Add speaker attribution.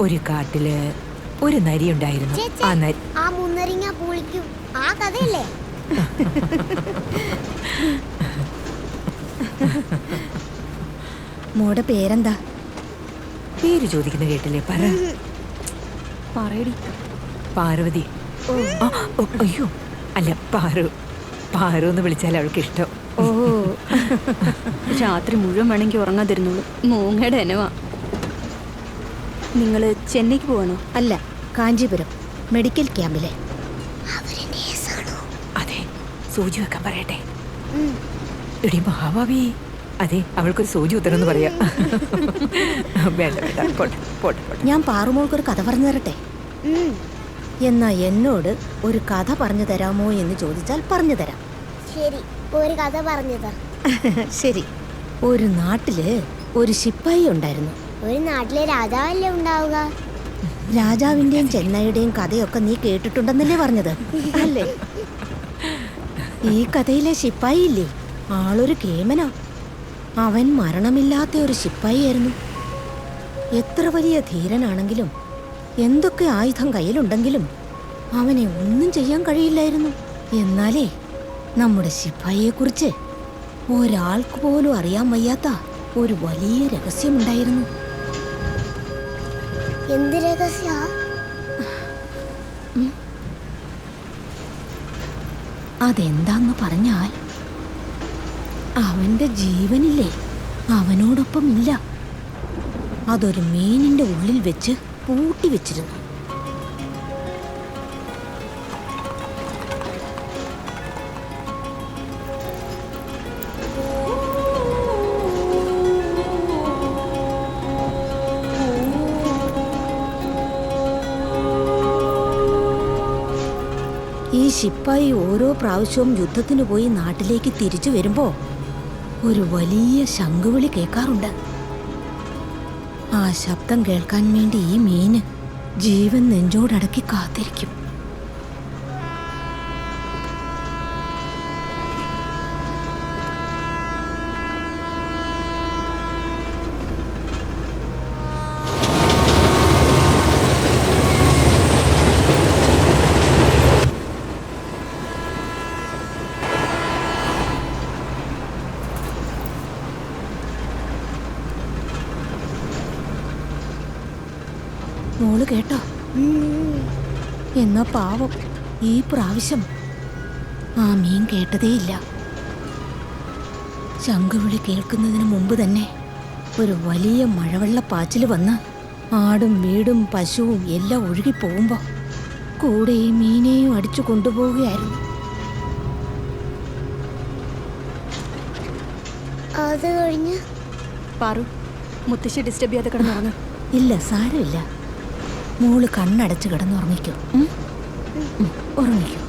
Speaker 1: ഒരു കാട്ടില് ഒരു നരി ഉണ്ടായിരുന്നു.
Speaker 2: ആ മുന്നരിങ്ങ പൂളിക്കും ആ കഥയല്ലേ?
Speaker 3: മോടെ പേരെന്താ?
Speaker 1: പേര് ചോദിക്കുന്ന കേട്ടില്ലേ?
Speaker 3: പറയടി.
Speaker 1: പാർവതി. അയ്യോ അല്ല, പാറു. പാറു എന്ന് വിളിച്ചാൽ അവൾക്ക് ഇഷ്ടം.
Speaker 3: ഓ, രാത്രി മുഴുവൻ വേണമെങ്കിൽ ഉറങ്ങാതിരുന്നുള്ളൂ. മൂങ്ങയുടെ എനവാ. നിങ്ങൾ ചെന്നൈക്ക് പോവാണോ? അല്ല, കാഞ്ചീപുരം മെഡിക്കൽ ക്യാമ്പിലെ.
Speaker 1: അതെ, സൂചി വെക്കാൻ പറയട്ടെ. എടി മഹാഭാവി, അതെ അവൾക്കൊരു സൂചി ഉത്തരന്ന് പറയാ. വേണ്ട വേണ്ട, പോട്ടെ പോട്ടെ പോട്ടെ.
Speaker 3: ഞാൻ പാറുമോൾക്കൊരു കഥ പറഞ്ഞു തരട്ടെ? എന്നാ എന്നോട് ഒരു കഥ പറഞ്ഞു തരാമോ എന്ന് ചോദിച്ചാൽ പറഞ്ഞു തരാം.
Speaker 2: ശരി, ഒരു കഥ പറഞ്ഞതാ.
Speaker 3: ശരി. ഒരു നാട്ടില് ഒരു ശിപ്പായി ഉണ്ടായിരുന്നു.
Speaker 2: ഒരു നാട്ടിലെ രാജാവല്ലേ ഉണ്ടാവുക?
Speaker 3: രാജാവിന്റെയും ചെന്നൈയുടെയും കഥയൊക്കെ നീ കേട്ടിട്ടുണ്ടെന്നല്ലേ പറഞ്ഞത്? അല്ലേ? ഈ കഥയിലെ ശിപ്പായി ഇല്ലേ, ആളൊരു കേമനാ. അവൻ മരണമില്ലാത്ത ഒരു ശിപ്പായിയായിരുന്നു. എത്ര വലിയ ധീരനാണെങ്കിലും എന്തൊക്കെ ആയുധം കയ്യിലുണ്ടെങ്കിലും അവനെ ഒന്നും ചെയ്യാൻ കഴിയില്ലായിരുന്നു. എന്നാലേ നമ്മുടെ ശിപ്പായിയെക്കുറിച്ച് ഒരാൾക്ക് പോലും അറിയാൻ വയ്യാത്ത ഒരു വലിയ രഹസ്യമുണ്ടായിരുന്നു.
Speaker 2: എന്ത് രഹസ്യ?
Speaker 3: അതെന്താന്ന് പറഞ്ഞാൽ അവന്റെ ജീവനില്ലേ അവനോടൊപ്പം ഇല്ല. അതൊരു മീനിന്റെ ഉള്ളിൽ വെച്ച് പൂട്ടി വെച്ചിരുന്നു. ഈ ശിപ്പായി ഓരോ പ്രാവശ്യവും യുദ്ധത്തിന് പോയി നാട്ടിലേക്ക് തിരിച്ചു വരുമ്പോ ഒരു വലിയ ശംഖുവിളി കേൾക്കാറുണ്ട്. ആ ശബ്ദം കേൾക്കാൻ വേണ്ടി ഈ മീന് ജീവൻ നെഞ്ചോടടക്കി കാത്തിരിക്കും. മോള് കേട്ടോ? എന്നാ പാവം, ഈ പ്രാവശ്യം ആ മീൻ കേട്ടതേയില്ല. ശംഖുവിളി കേൾക്കുന്നതിന് മുമ്പ് തന്നെ ഒരു വലിയ മഴവെള്ളപ്പാച്ചിൽ വന്ന് ആടും വീടും പശുവും എല്ലാം ഒഴുകിപ്പോകുമ്പോ കൂടെ ഈ മീനെയും അടിച്ചു കൊണ്ടുപോവുകയായിരുന്നു.
Speaker 2: അത് കഴിഞ്ഞ്
Speaker 3: പാറു, മുത്തശ്ശി ഡിസ്റ്റർബ് ചെയ്യാതെ കിടന്നുറങ്ങും. ഇല്ല, സാരമില്ല. മോള് കണ്ണടച്ച് കിടന്നുറങ്ങിക്കോ. ഉറങ്ങിക്കോ.